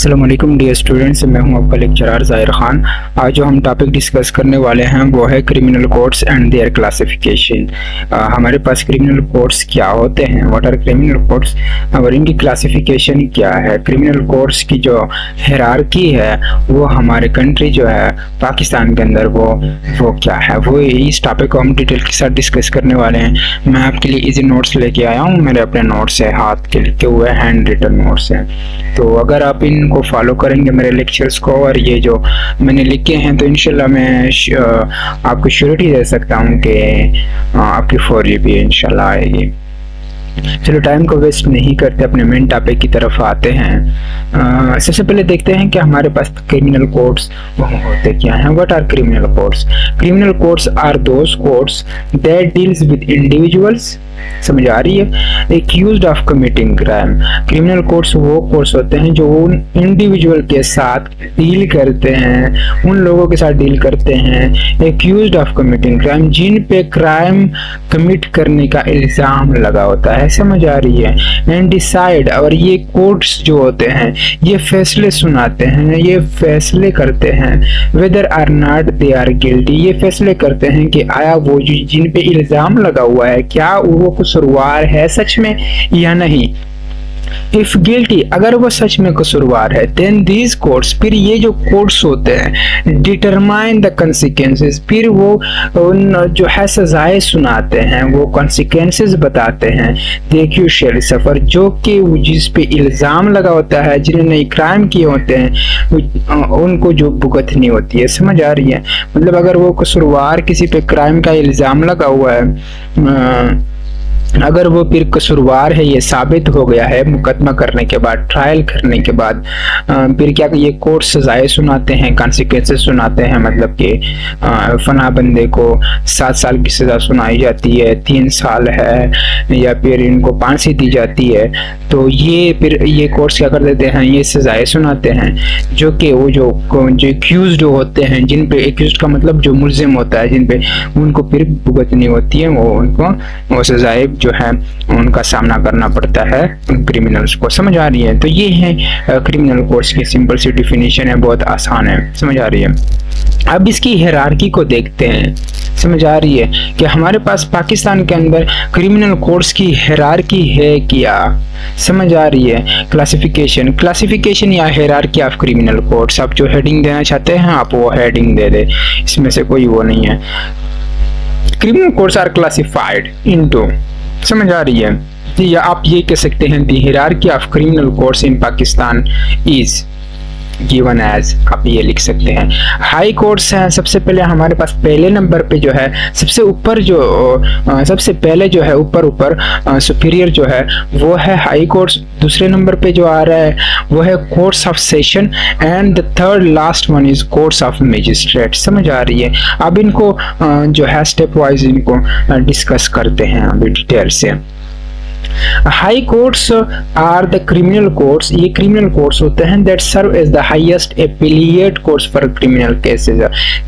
अस्सलाम वालेकुम dear students, मैं हूं आपका लेक्चरर ज़ाहिर खान। आज जो हम टॉपिक डिस्कस करने वाले हैं वो है criminal codes and there classification. हमारे पास क्रिमिनल कोड्स क्या होते हैं, व्हाट आर क्रिमिनल कोड्स, और इनकी क्लासिफिकेशन क्या है। क्रिमिनल कोड्स की जो हायरार्की है वो हमारे कंट्री जो है पाकिस्तान के अंदर वो क्या है, वो इस टॉपिक को हम डिटेल के साथ डिस्कस करने वाले हैं। मैं आपके लिए इजी नोट्स लेके आया हूँ, मेरे अपने नोट्स है, हाथ के लिखे हुए हैंड रिटन नोट्स हैं। तो अगर आप इनको फॉलो करेंगे मेरे लेक्चर्स को और ये जो मैंने लिखे हैं तो इंशाल्लाह मैं आपको श्योरिटी दे सकता हूँ कि आपकी 4 GB इंशाल्लाह आएगी। चलो टाइम को वेस्ट नहीं करते, अपने मेन टॉपिक की तरफ आते हैं। सबसे पहले देखते हैं कि हमारे पास क्रिमिनल कोड्स होते क्या हैं। What are criminal codes? Criminal codes are those codes that deals with individuals, समझ आ रही है, accused of committing crime. Criminal codes वो कोड्स होते हैं जो उन इंडिविजुअल के साथ डील करते हैं, उन लोगों के साथ डील करते हैं एक्यूज्ड ऑफ कमिटिंग क्राइम, जिन पे क्राइम कमिट करने का इल्जाम लगा होता है, समझ आ रही है। एंड डिसाइड, और ये कोड्स जो होते हैं ये फैसले सुनाते हैं, ये फैसले करते हैं whether or not they are guilty, ये फैसले करते हैं कि आया वो जिन पे इल्जाम लगा हुआ है क्या वो कसूरवार है सच में या नहीं। इफ गिल्टी, अगर वो सच में कसूरवार है, देन दीज कोड्स, फिर ये जो कोड्स होते हैं डिटरमाइन द कंसिक्वेंसेस, फिर वो उन जो है सजाएं सुनाते हैं, वो कंसिक्वेंसेस बताते हैं। दे एक्यूज शैल सफर, जो कि जिस पे इल्जाम लगा होता है, जिन्होंने क्राइम किए होते हैं उनको जो भुगतनी होती है, समझ आ रही है। मतलब अगर वो कसूरवार, किसी पे क्राइम का इल्जाम लगा हुआ है, अगर वो फिर कसूरवार है, ये साबित हो गया है मुकदमा करने के बाद, ट्रायल करने के बाद, फिर क्या ये कोर्ट सजाएं सुनाते हैं, कॉन्सिक्वेंसेस सुनाते हैं। मतलब कि फना बंदे को 7 साल की सजा सुनाई जाती है, 3 साल है, या फिर इनको फांसी दी जाती है। तो ये फिर ये कोर्ट्स क्या कर देते हैं, ये सजाएं सुनाते हैं, जो कि वो जो एक्यूज्ड होते हैं, जिन पे एक्यूज्ड का मतलब जो मुल्जिम होता है, जिन पे उनको फिर भुगतनी होती है, वो उनको वो सजाएं जो है उनका सामना करना पड़ता है क्रिमिनल्स को, समझ आ रही है। तो ये है क्रिमिनल कोड्स की सिंपल सी डिफिनीशन है, बहुत आसान है, समझ आ रही है। अब इसकी हायरार्की को देखते हैं, समझ आ रही है कि हमारे पास पाकिस्तान के अंदर क्रिमिनल कोड्स की हायरार्की है क्या, समझ आ रही है। क्लासिफिकेशन या हायरार्की ऑफ क्रिमिनल कोड्स, आप जो हेडिंग देना चाहते हैं आप वो हेडिंग दे दे, इसमें से कोई वो नहीं है। Criminal codes are classified into, समझ आ रही है, या आप ये कह सकते हैं the hierarchy of criminal codes in Pakistan is given as, आप ये लिख सकते हैं। हाई कोर्ट्स हैं, सबसे पहले हमारे पास पहले नंबर पे जो है, सबसे ऊपर जो सबसे पहले जो है ऊपर सुपीरियर जो है वो है हाई कोर्ट्स। दूसरे नंबर पे जो आ रहा है वो है courts of session, and the third last one is courts of magistrate, समझ आ रही है। अब इनको जो है स्टेप वाइज इनको डिस्कस करते हैं अभी डिटेल से। High courts are the criminal courts, ये क्रिमिनल कोर्ट्स होते हैं that serve as the highest appellate courts for criminal cases.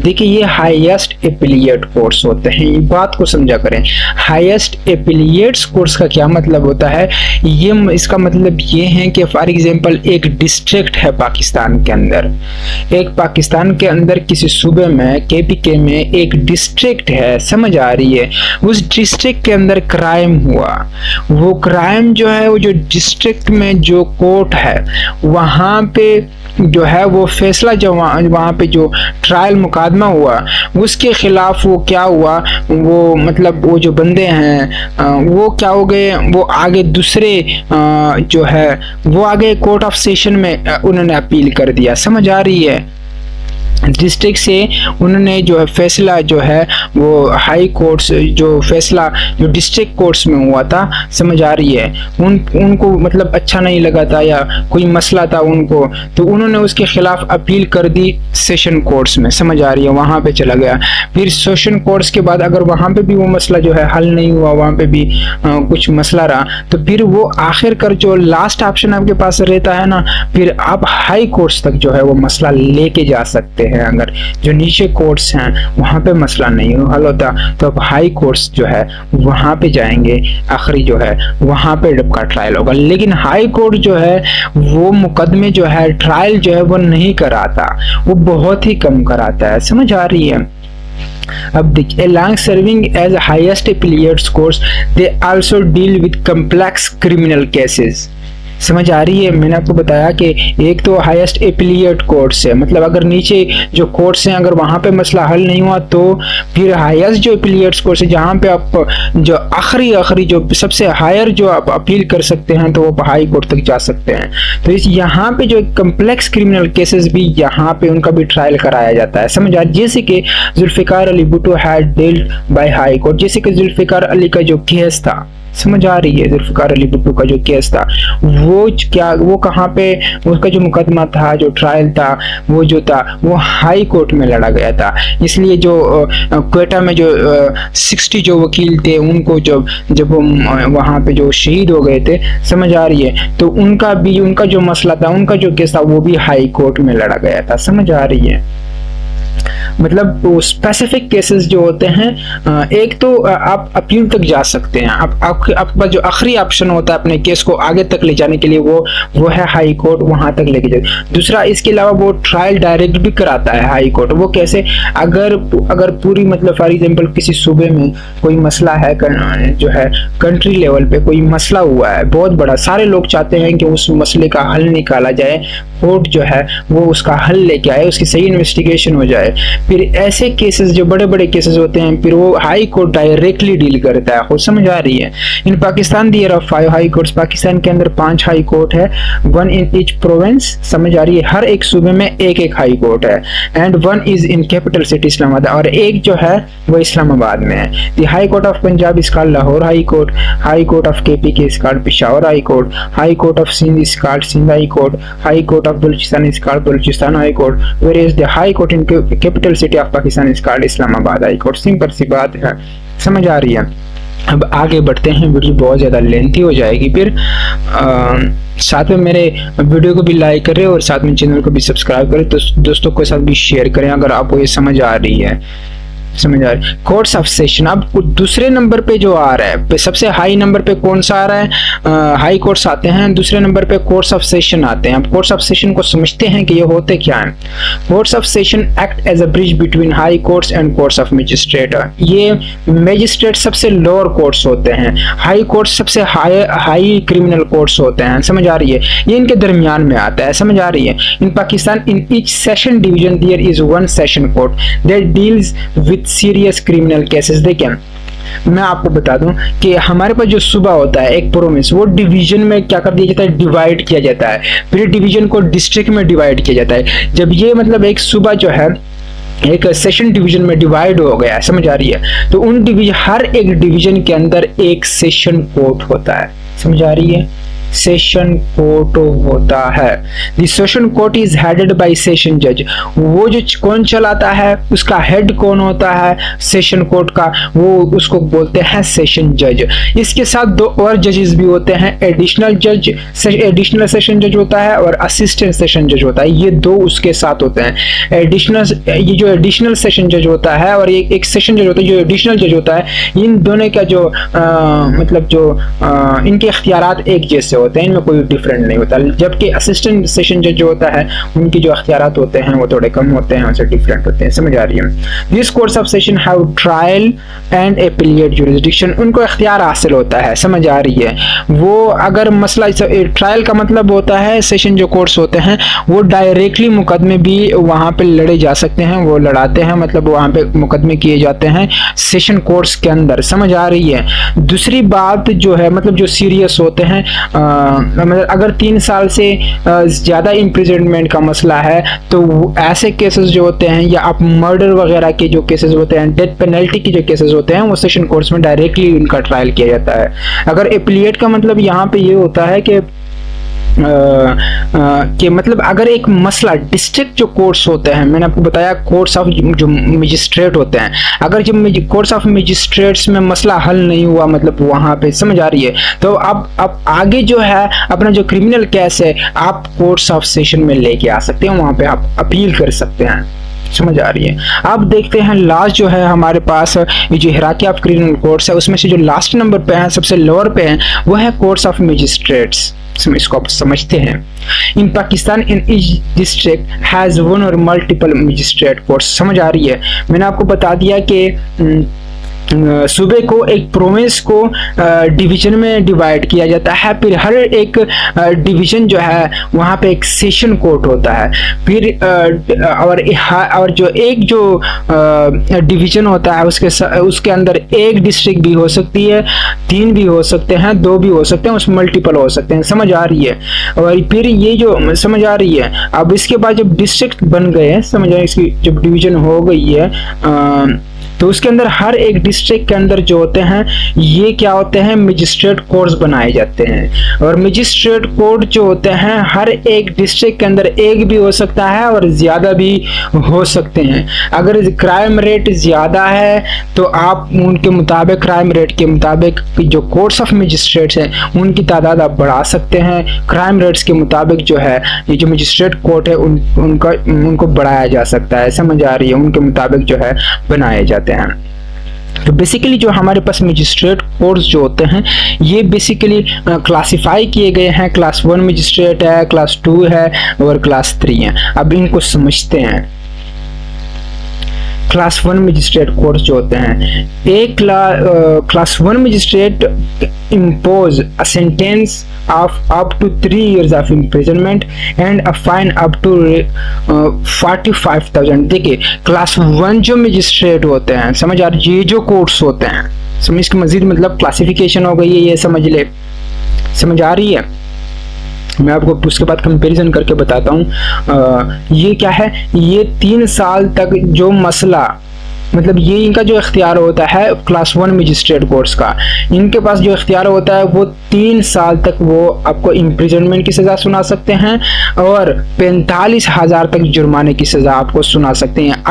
देखिए ये हाईएस्ट एपिलिएट कोर्ट्स होते हैं, ये बात को समझा करें। हाईएस्ट एपिलिएट्स कोर्ट्स का क्या मतलब होता है, ये इसका मतलब ये है कि फॉर एग्जांपल एक डिस्ट्रिक्ट है पाकिस्तान के अंदर, एक पाकिस्तान के अंदर किसी सूबे में KPK में एक डिस्ट्रिक्ट है, समझ आ रही है। उस डिस्ट्रिक्ट के अंदर क्राइम हुआ, वो क्राइम जो है वो जो डिस्ट्रिक्ट में जो कोर्ट है वहाँ पे जो है वो फैसला जो वहाँ पे जो ट्रायल मुकदमा हुआ उसके खिलाफ वो क्या हुआ, वो मतलब वो जो बंदे हैं वो क्या हो गए, वो आगे दूसरे जो है वो आगे कोर्ट ऑफ सेशन में उन्होंने अपील कर दिया, समझ आ रही है। डिस्ट्रिक्ट से उन्होंने जो है फैसला जो है वो हाई कोर्ट्स जो फैसला जो डिस्ट्रिक्ट कोर्ट्स में हुआ था, समझ आ रही है, उनको मतलब अच्छा नहीं लगा था या कोई मसला था उनको, तो उन्होंने उसके खिलाफ अपील कर दी सेशन कोर्ट्स में, समझ आ रही है, वहाँ पे चला गया। फिर सेशन कोर्ट्स के बाद अगर वहाँ पे भी वो मसला जो है हल नहीं हुआ, वहाँ पे भी कुछ मसला रहा, तो फिर वो आखिरकार जो लास्ट ऑप्शन आपके पास रहता है ना, फिर आप हाई कोर्ट्स तक जो है वो मसला लेके जा सकते हैं। हैं, अगर जो नीचे कोर्ट्स हैं वहाँ पे मसला नहीं हल होता तो अब हाई कोर्ट्स जो है वहाँ पे जाएंगे, आखिरी जो है वहाँ पे जब का ट्रायल होगा। लेकिन हाई कोर्ट जो है वो मुकदमे जो है ट्रायल जो है वो नहीं कराता, वो बहुत ही कम कराता है। समझ आ रही है? अब देखिए, along serving as highest appellate courts, they also deal with complex criminal cases। समझ आ रही है? मैंने आपको बताया कि एक तो हाईएस्ट एपिलिएट कोर्ट्स है, मतलब अगर नीचे जो कोर्ट्स हैं अगर वहाँ पे मसला हल नहीं हुआ तो फिर हाईएस्ट जो एपिलिएट कोर्ट्स है जहाँ पे आप जो आखिरी जो सबसे हायर जो आप अपील कर सकते हैं तो वो हाई कोर्ट तक जा सकते हैं। तो इस यहाँ पे जो कम्प्लेक्स क्रिमिनल केसेस भी यहाँ पे उनका भी ट्रायल कराया जाता है। समझ आ रही? जैसे कि Zulfikar Ali Bhutto had dealed by high court, जैसे कि जुल्फिकार अली का जो केस था, समझ आ रही है, जुल्फिकार अली भुट्टो का जो केस था वो कहाँ पे उसका जो मुकदमा था, जो ट्रायल था, वो जो था वो हाई कोर्ट में लड़ा गया था। इसलिए जो क्वेटा में जो 60 जो वकील थे उनको जब वो वहाँ पे जो शहीद हो गए थे, समझ आ रही है, तो उनका जो मसला था, उनका जो केस था वो भी हाई कोर्ट में लड़ा गया था। समझ आ रही है? मतलब वो स्पेसिफिक केसेस जो होते हैं, एक तो आप अपील तक जा सकते हैं, आपके पास जो आखिरी ऑप्शन होता है अपने केस को आगे तक ले जाने के लिए वो है हाई कोर्ट, वहां तक लेके जाए। दूसरा, इसके अलावा वो ट्रायल डायरेक्ट भी कराता है हाई कोर्ट। वो कैसे? अगर पूरी मतलब फॉर एग्जांपल किसी सूबे में कोई मसला है, जो है कंट्री लेवल पे कोई मसला हुआ है बहुत बड़ा, सारे लोग चाहते हैं कि उस मसले का हल निकाला जाए, कोर्ट जो है वो उसका हल लेके आए, उसकी सही इन्वेस्टिगेशन हो जाए। फिर ऐसे केसेस जो बड़े केसेस होते हैं फिर वो हाई कोर्ट डायरेक्टली डील करता है। समझ आ रही है? In Pakistan there are 5 high courts, Pakistan के अंदर 5 हाई कोर्ट है, 1 इन ईच प्रोविंस। समझ आ रही है? हर एक सूबे में एक हाई कोर्ट है, and 1 is in capital city Islamabad, और एक जो है वो इस्लामाबाद में है। The high court of Punjab is called Lahore high court, high court of KPK is called Peshawar high court, high court of Sindh is called Sindh high court, high court of Balochistan is called Balochistan high court, whereas the high court in capital city of Pakistan is called Islamabad high court. Simple सी बात है। समझ आ रही है? अब आगे बढ़ते हैं, वीडियो बहुत ज़्यादा लेंथी हो जाएगी फिर। साथ में मेरे वीडियो को भी लाइक करें और साथ में चैनल को भी सब्सक्राइब करें, तो दोस्तों के साथ भी शेयर करें अगर आपको ये समझ आ रही है। समझ आ रही? कोर्ट्स ऑफ सेशन अब दूसरे नंबर पे जो आ रहा है, सबसे हाई नंबर पे कौन सा आ रहा है? हाई कोर्ट्स आते हैं, दूसरे नंबर पे कोर्ट्स ऑफ सेशन आते हैं। अब कोर्ट्स ऑफ सेशन को समझते हैं कि ये होते क्या हैं। Courts of session act as a bridge between high courts and courts of magistrate. ये मजिस्ट्रेट सबसे लोअर कोर्ट्स होते हैं, हाई कोर्ट्स सबसे हाई क्रिमिनल कोर्ट्स होते हैं। समझ आ रही है? ये इनके दरमियान में आता है। समझ आ रही है? In Pakistan in each session division there is 1 session court that deals with serious criminal cases. देखें, मैं आपको बता दूं कि हमारे पास जो सूबा होता है एक प्रोविंस, वो डिवीजन में क्या कर दिया जाता है? डिवाइड किया जाता है। फिर डिवीजन को डिस्ट्रिक्ट में डिवाइड किया जाता है। जब ये मतलब एक सूबा जो है एक सेशन डिवीजन में डिवाइड हो गया है, समझ आ रही है, तो उन हर एक डिवीजन के अंदर एक सेशन कोर्ट होता है। समझ आ रही है? सेशन कोर्ट होता है। The session court is headed by session जज। वो जो कौन चलाता है, उसका हेड कौन होता है सेशन कोर्ट का, वो उसको बोलते हैं सेशन जज। इसके साथ 2 और जजेस भी होते हैं, एडिशनल जज, एडिशनल सेशन जज होता है और असिस्टेंट सेशन जज होता है। ये 2 उसके साथ होते हैं। ये जो एडिशनल सेशन जज होता है और एक सेशन जज होता है जो एडिशनल जज होता है, इन दोनों का जो इनके इख्तियारात एक जैसे होते हैं, इनमें कोई डिफरेंट नहीं होता। जबकि असिस्टेंट सेशन जज जो होता है उनकी जो अख्तियारात होते हैं वो थोड़े कम होते हैं, उनसे डिफरेंट होते हैं। समझ आ रही है? This courts of session have trial and appellate jurisdiction. उनको इख्तियार हासिल होता है। समझ आ रही है? वो अगर मसला ट्रायल का मतलब होता है, सेशन जो कोर्ट्स होते हैं वो डायरेक्टली मुकदमे भी वहां पे लड़े जा सकते हैं, वो लड़ाते हैं, मतलब वहां पे मुकदमे किए जाते हैं सेशन कोर्ट्स के अंदर। समझ आ रही है? दूसरी बात जो है, मतलब जो सीरियस होते हैं, मतलब अगर 3 साल से ज़्यादा इम्प्रिजनमेंट का मसला है तो ऐसे केसेस जो होते हैं, या आप मर्डर वगैरह के जो केसेस होते हैं, डेथ पेनल्टी के जो केसेस होते हैं, वो सेशन कोर्ट्स में डायरेक्टली उनका ट्रायल किया जाता है। अगर एपिलिएट का मतलब यहाँ पे ये होता है कि मतलब अगर एक मसला डिस्ट्रिक्ट जो कोर्ट्स होते हैं, मैंने आपको बताया कोर्ट्स ऑफ जो मजिस्ट्रेट होते हैं, अगर जब कोर्ट्स ऑफ मजिस्ट्रेट्स में मसला हल नहीं हुआ, मतलब वहां पे, समझ आ रही है, तो अब आगे जो है अपना जो क्रिमिनल केस है आप कोर्ट्स ऑफ सेशन में लेके आ सकते हैं, वहां पे आप अपील कर सकते हैं। समझ आ रही है। अब देखते हैं लास्ट जो है हमारे पास ये जो हिराकी ऑफ क्रिमिनल कोर्ट्स है उसमें से जो लास्ट नंबर पे है, सबसे लोअर पे है, वो है कोर्ट्स ऑफ मैजिस्ट्रेट्स। इसको आप समझते हैं। In Pakistan in each district has one और मल्टीपल मैजिस्ट्रेट कोर्ट्स। समझ आ रही है। मैंने आपको बता दिया कि सूबे को एक प्रोविंस को डिवीजन में डिवाइड किया जाता है, फिर हर एक डिवीजन जो है वहाँ पे एक सेशन कोर्ट होता है, फिर और जो एक जो डिवीजन होता है उसके अंदर एक डिस्ट्रिक्ट भी हो सकती है, 3 भी हो सकते हैं, 2 भी हो सकते हैं, उसमें मल्टीपल हो सकते हैं। समझ आ रही है। और फिर ये जो समझ आ रही है। अब इसके बाद जब डिस्ट्रिक्ट बन गए, समझ आ रही है, इसकी जब डिवीजन हो गई है तो उसके अंदर हर एक डिस्ट्रिक्ट के अंदर जो होते हैं ये क्या होते हैं, मैजिस्ट्रेट कोर्ट्स बनाए जाते हैं। और मैजिस्ट्रेट कोर्ट जो होते हैं हर एक डिस्ट्रिक्ट के अंदर एक भी हो सकता है और ज़्यादा भी हो सकते हैं। अगर क्राइम रेट ज़्यादा है तो आप उनके मुताबिक, क्राइम रेट के मुताबिक जो कोर्ट्स ऑफ मैजिस्ट्रेट्स हैं उनकी तादाद आप बढ़ा सकते हैं। क्राइम रेट्स के मुताबिक जो है ये जो मैजिस्ट्रेट कोर्ट है उनको बढ़ाया जा सकता है। समझ आ रही है। उनके मुताबिक जो है बनाए जाते हैं। तो बेसिकली जो हमारे पास मैजिस्ट्रेट कोर्ट्स जो होते हैं ये बेसिकली क्लासिफाई किए गए हैं। क्लास 1 मैजिस्ट्रेट है, क्लास 2 है और क्लास 3 है। अब इनको समझते हैं। क्लास 1 मैजिस्ट्रेट कोर्ट्स जो होते हैं, एक class 1 magistrate impose a sentence of up to 3 years of imprisonment and a fine up to 45,000। देखिए क्लास 1 जो मैजिस्ट्रेट होते हैं, समझ आ रही है, ये जो कोर्ट्स होते हैं, समझ के मजीद मतलब क्लासिफिकेशन हो गई है, ये समझ ले। समझ आ रही है। मैं आपको उसके बाद कंपैरिजन करके बताता हूँ। ये क्या है, ये 3 साल तक जो मसला, मतलब ये इनका जो इख्तियार होता है क्लास 1 मैजिस्ट्रेट कोर्ट्स का, इनके पास जो इख्तियार होता है वो 3 साल तक वो आपको इम्प्रिजनमेंट की सज़ा सुना सकते हैं और 45,000 तक जुर्माने की सज़ा आपको सुना सकते हैं।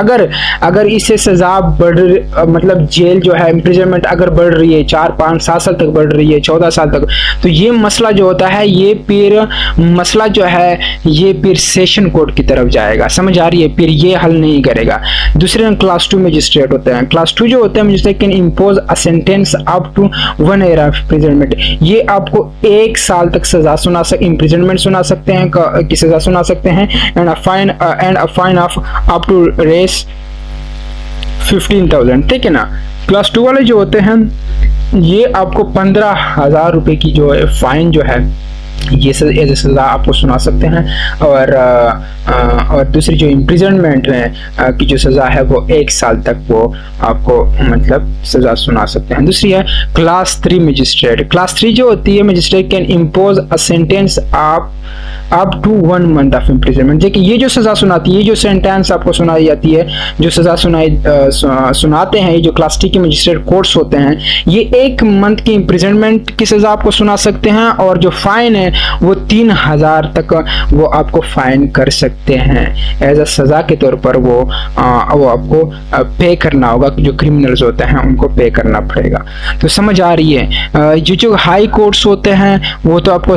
अगर इससे सज़ा मतलब जेल जो है, इम्प्रिजनमेंट अगर बढ़ रही है 4, 5, 7 साल तक बढ़ रही है, 14 साल तक, तो ये मसला जो होता है ये फिर मसला जो है ये फिर सेशन कोर्ट की तरफ जाएगा। समझ आ रही है। फिर ये हल नहीं करेगा। दूसरे क्लास 2 मैजिस्ट्रेट होते हैं। क्लास 2 जो होते हैं magistrate can impose a sentence up to 1 year of imprisonment. ये आपको 1 साल तक सजा सुना इम्प्रिजनमेंट सुना सकते हैं की सजा सुना सकते हैं and a fine of up to Rs 15,000। ठीक है ना। क्लास 2 वाले जो होते हैं ये आपको 15,000 रुपए की जो है फाइन जो है ये एज ए सज़ा आपको सुना सकते हैं। और दूसरी जो इम्प्रिजनमेंट है की जो सज़ा है वो 1 साल तक वो आपको मतलब सज़ा सुना सकते हैं। दूसरी है क्लास 3 मैजिस्ट्रेट। क्लास 3 जो होती है magistrate can impose a sentence up to 1 month of imprisonment. देखिए ये जो सज़ा सुनाती है, ये जो सेंटेंस आपको सुनाई जाती है, जो सज़ा सुनाते हैं ये जो क्लास 3 के मैजिस्ट्रेट कोर्ट्स होते हैं, ये 1 मंथ की इम्प्रिजनमेंट की सज़ा आपको सुना सकते हैं और जो फाइन है वो 3,000 तक वो आपको फाइन कर सकते हैं। एज अ सज़ा के तौर पर वो आपको पे करना होगा। जो क्रिमिनल्स होते हैं उनको पे करना पड़ेगा। तो समझ आ रही है। जो हाई कोर्ट्स होते हैं वो तो आपको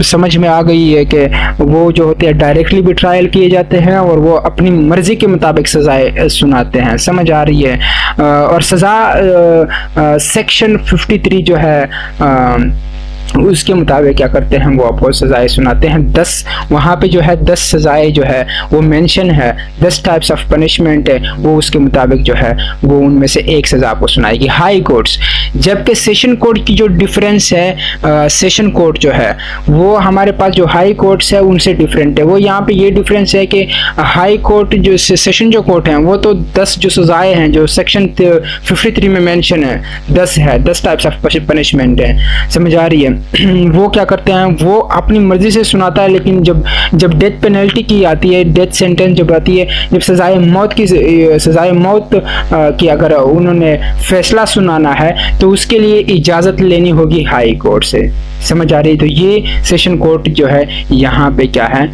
समझ में आ गई है कि वो जो होते हैं डायरेक्टली भी ट्रायल किए जाते हैं और वो अपनी मर्जी के मुताबिक सजाएं सुनाते हैं। समझ आ रही है। और सज़ा सेक्शन 53 जो है उसके मुताबिक क्या करते हैं वो आपको सजाएं सुनाते हैं। 10 वहाँ पे जो है 10 सजाएं जो है वो मेंशन है, 10 टाइप्स ऑफ पनिशमेंट है, वो उसके मुताबिक जो है वो उनमें से एक सज़ा आपको सुनाएगी हाई कोर्ट्स। जबकि सेशन कोर्ट की जो डिफरेंस है, सेशन कोर्ट जो है वो हमारे पास जो हाई कोर्ट्स है उनसे डिफरेंट है। वो यहाँ पे ये डिफरेंस है कि हाई कोर्ट जो सेशन जो कोर्ट हैं वो तो 10 जो सजाएं हैं जो सेक्शन 53 में मेंशन है 10 है, 10 टाइप्स ऑफ पनिशमेंट है। समझ आ रही है। वो क्या करते हैं वो अपनी मर्जी से सुनाता है, लेकिन जब डेथ पेनल्टी की आती है, डेथ सेंटेंस जब आती है, जब सजाए मौत की अगर उन्होंने फैसला सुनाना है तो उसके लिए इजाज़त लेनी होगी हाई कोर्ट से। समझ आ रही है। तो ये सेशन कोर्ट जो है यहाँ पे क्या है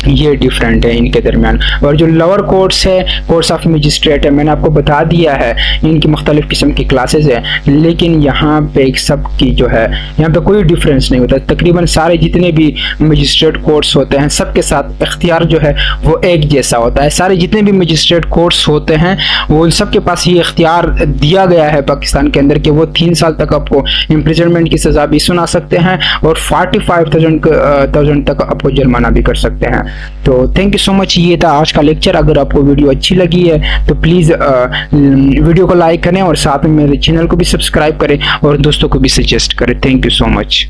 ये डिफरेंट है इनके दरमियान। और जो लोअर कोर्ट्स है, कोर्ट्स ऑफ मजिस्ट्रेट है, मैंने आपको बता दिया है इनकी मुख्तलिफ किस्म की क्लासेस है, लेकिन यहाँ पे एक सब की जो है यहाँ पे कोई डिफरेंस नहीं होता। तकरीबन सारे जितने भी मजिस्ट्रेट कोर्ट्स होते हैं सबके साथ इख्तियार जो है वो एक जैसा होता है। सारे जितने भी मजिस्ट्रेट कोर्ट्स होते हैं वो उन सब के पास ये इख्तियार दिया गया है पाकिस्तान के अंदर कि वो 3 साल तक आपको इम्प्रिजनमेंट की सज़ा भी सुना सकते हैं और 45,000 तक आपको जुर्माना भी कर सकते हैं। तो थैंक यू सो मच। ये था आज का लेक्चर। अगर आपको वीडियो अच्छी लगी है तो प्लीज़ वीडियो को लाइक करें और साथ में मेरे चैनल को भी सब्सक्राइब करें और दोस्तों को भी सजेस्ट करें। Thank you so much.